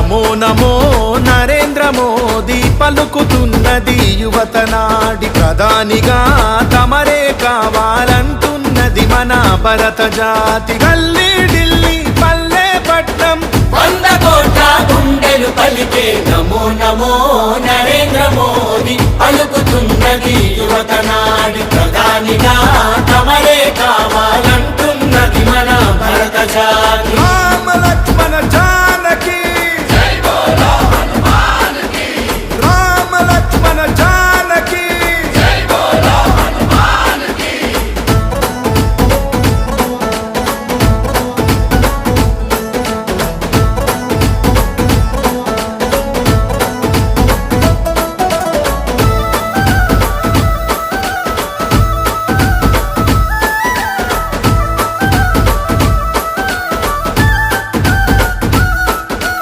నమో నమో నరేంద్ర మోదీ పలుకుతున్నది యువత నాడి ప్రధానిగా తమరే కావాలంటున్నది మన భరత జాతి గల్లీ ఢిల్లీ పల్లె పట్నం 100 కోట్ల గుండెలు పలికే నమో నమో నరేంద్ర మోదీ పలుకుతున్నది